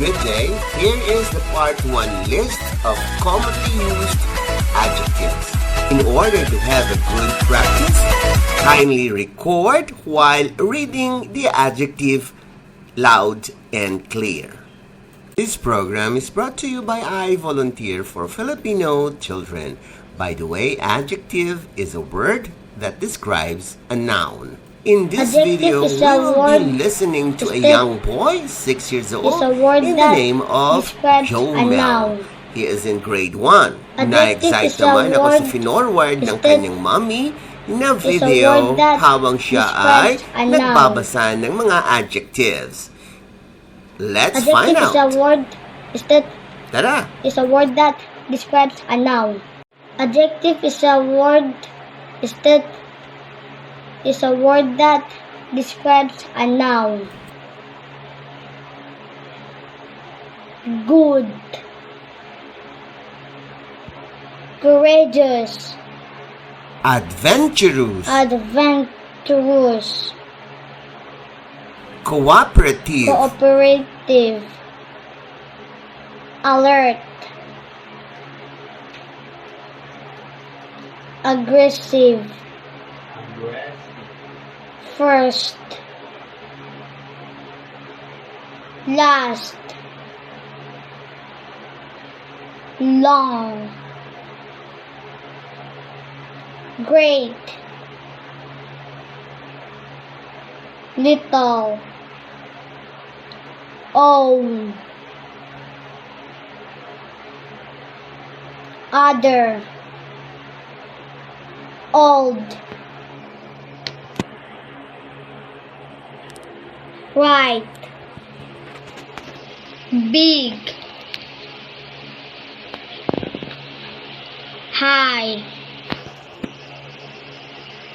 Good day. Here is the part 1 list of commonly used adjectives. In order to have a good practice, kindly record while reading the adjective loud and clear. This program is brought to you by iVolunteer for Filipino Children. By the way, adjective is a word that describes a noun. In this video, we'll be listening to a young boy, 6 years old, in the name of Jomel. He is in grade 1. Na-excite naman ako sa finorward ng kanyang mommy na video habang siya ay nagbabasa ng mga adjectives. Let's find out. Tara! Is a word that describes a noun. Adjective is a word that describes a noun. Good, courageous, Adventurous, cooperative, alert, aggressive, first, last, long, great, little, own, other, old, right, big, high,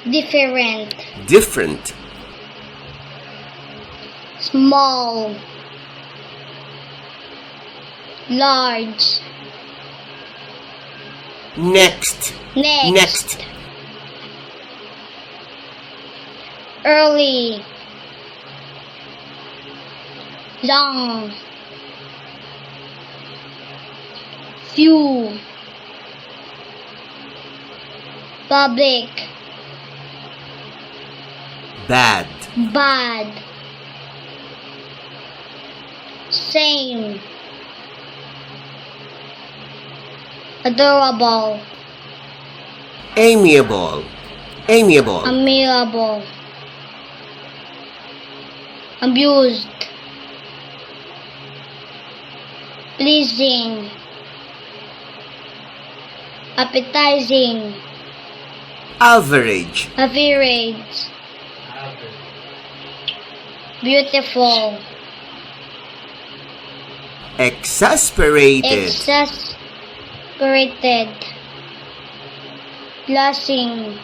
different, small, large, next, early, long, few, public, bad, same, adorable, amiable, abused, pleasing, appetizing, average, beautiful, exasperated, blushing,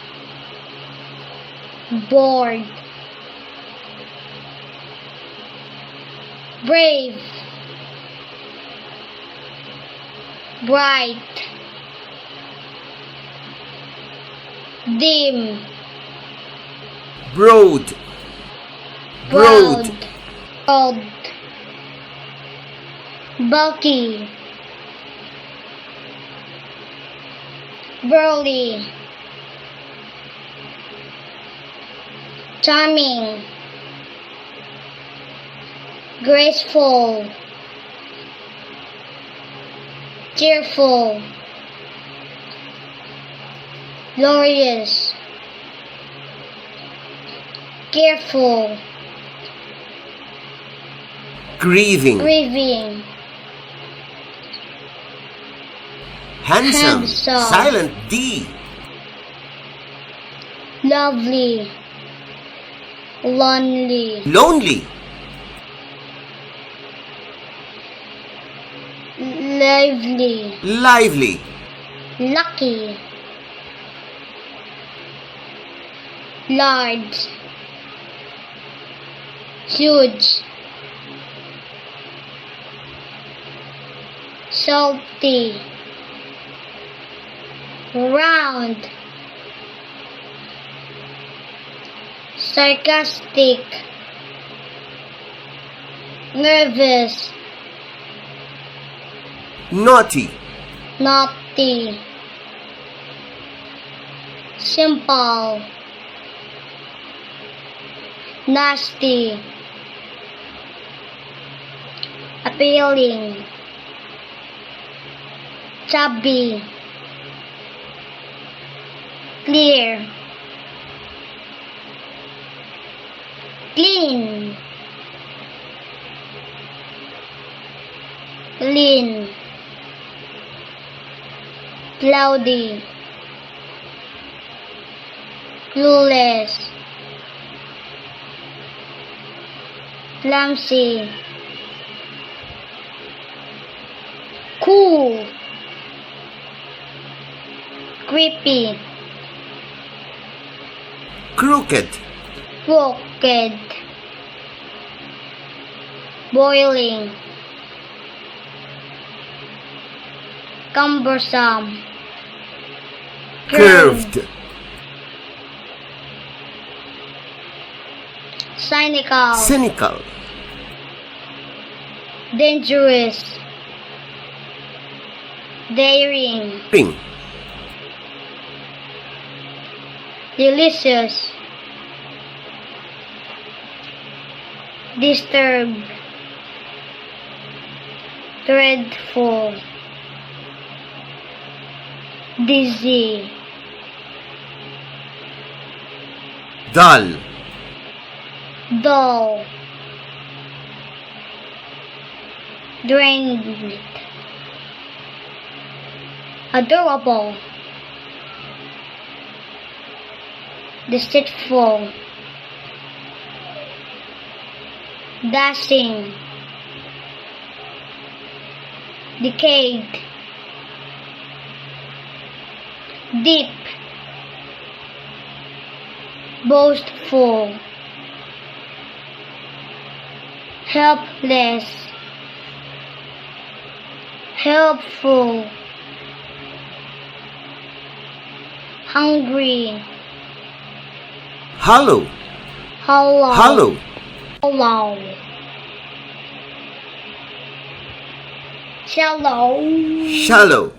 bored, brave, bright, dim, broad, broad, bulky, burly, charming, graceful, cheerful, glorious, careful, grieving, handsome, silent D, lovely, lonely, lively, lucky, large, huge, salty, round, sarcastic, nervous, naughty, naughty, simple, nasty, appealing, chubby, clear, clean, lean, cloudy, clueless, clumsy, cool, creepy, crooked, crooked, boiling, cumbersome, curved, cynical, cynical, dangerous, daring, ring, delicious, disturbed, dreadful, dizzy, dull, dull, drained, adorable, deceitful, dashing, decayed, deep, boastful, helpless, helpful, hungry, hollow, hollow, hollow, hollow, shallow. shallow.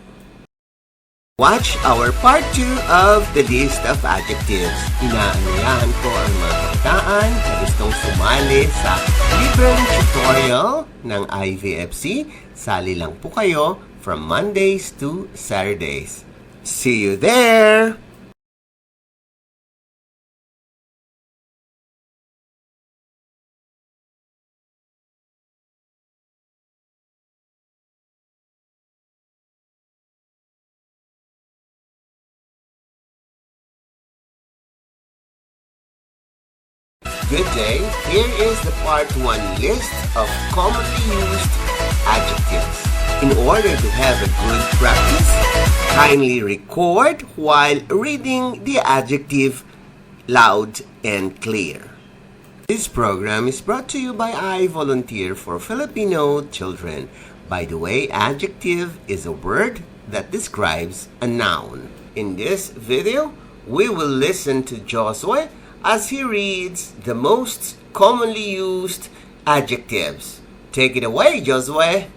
Watch our part 2 of the list of adjectives. Inaanyayahan ko ang mga kabataan na gustong sumali sa libreng tutorial ng IVFC. Sali lang po kayo from Mondays to Saturdays. See you there! Good day. Here is the part 1 list of commonly used adjectives. In order to have a good practice, kindly record while reading the adjective loud and clear. This program is brought to you by iVolunteer for Filipino Children. By the way, adjective is a word that describes a noun. In this video, we will listen to Josue as he reads the most commonly used adjectives. Take it away, Josue.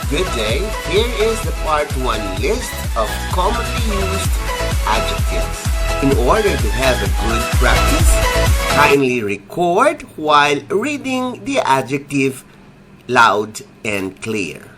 Good day. Here is the part 1 list of commonly used adjectives. In order to have a good practice, kindly record while reading the adjective loud and clear.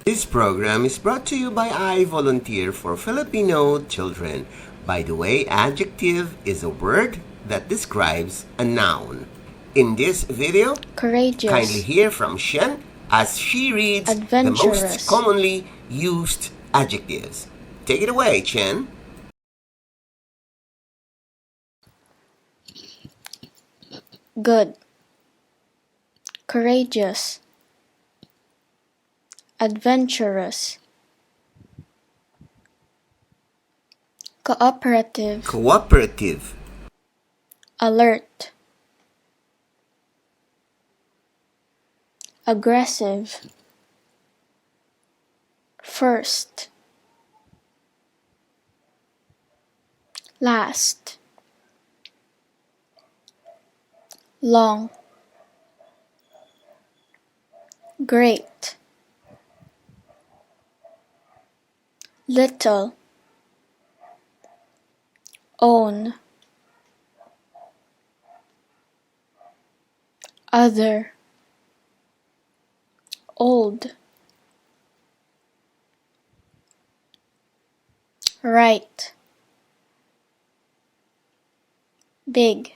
This program is brought to you by iVolunteer for Filipino Children. By the way, adjective is a word that describes a noun. In this video, Courageous. kindly hear from Shen as she reads the Adventurous. most commonly used adjectives. Take it away, Chen. Good. Courageous. Adventurous. Cooperative. Cooperative. Alert. Aggressive. First. Last. Long. Great. little, own, other, old, right, big,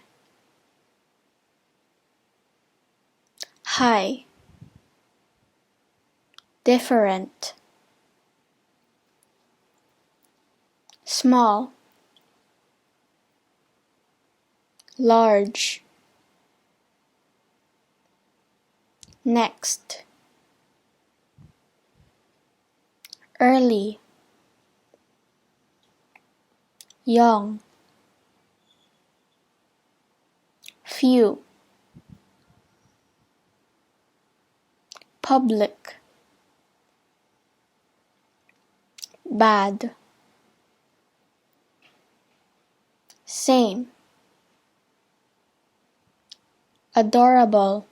high, different, small, large, next, early, young, few, public, bad, same, adorable,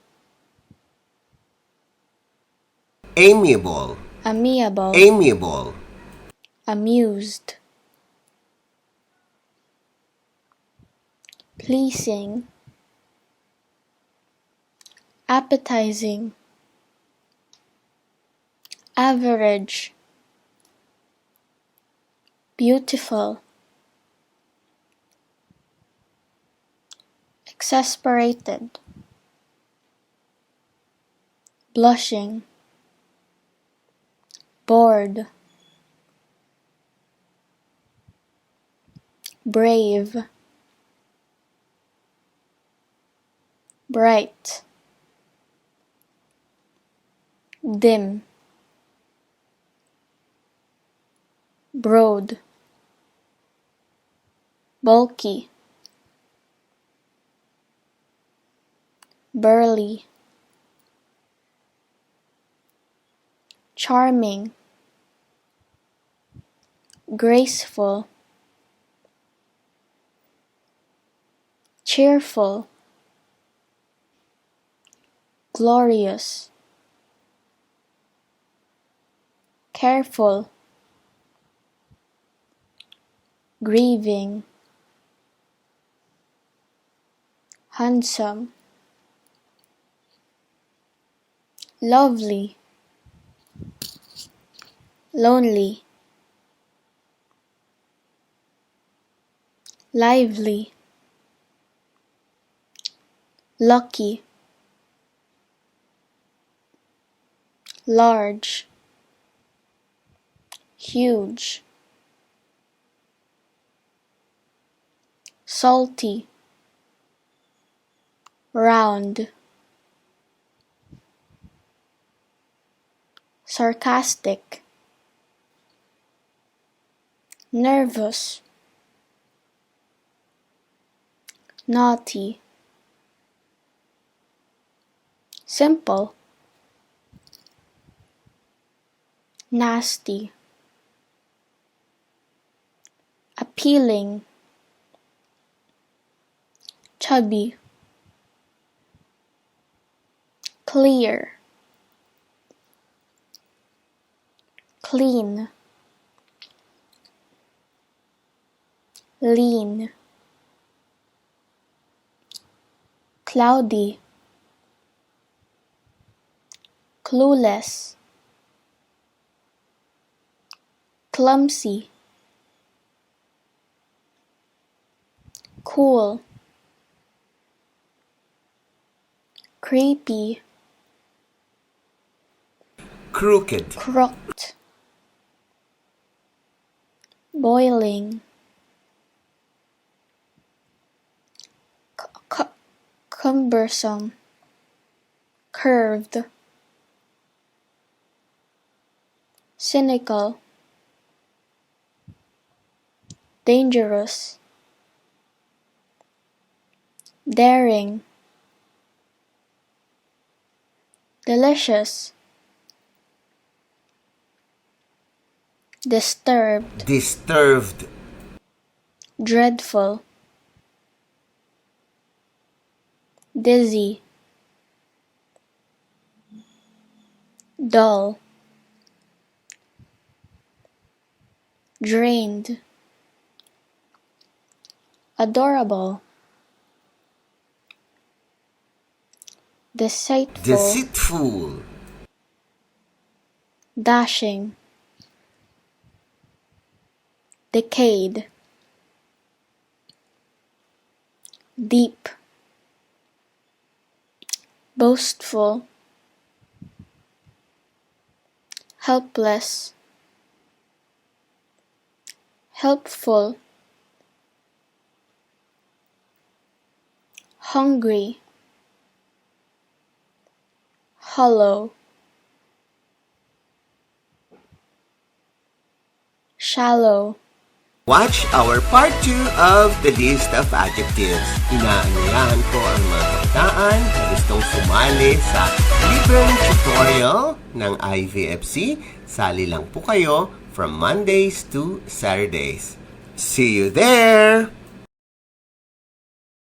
amiable, amiable, amiable, amused, pleasing, appetizing, average, beautiful, exasperated, blushing, bored, brave, bright, dim, broad, bulky, burly, charming, graceful, cheerful, glorious, careful, grieving, handsome, lovely, lonely, lively, lucky, large, huge, salty, round, sarcastic, nervous, naughty, simple, nasty, appealing, chubby, clear, clean, lean, cloudy, clueless, clumsy, cool, creepy, crooked, crooked, boiling, cumbersome, curved, cynical, dangerous, daring, delicious, disturbed, disturbed, dreadful, dizzy, dull, drained, adorable, deceitful, deceitful, dashing, decayed, deep, boastful, helpless, helpful, hungry, hollow, shallow. Watch our part 2 of the list of adjectives. Inaanyayahan ko ang mga kabataan na gustong sumali sa libreng tutorial ng IVFC. Sali lang po kayo from Mondays to Saturdays. See you there!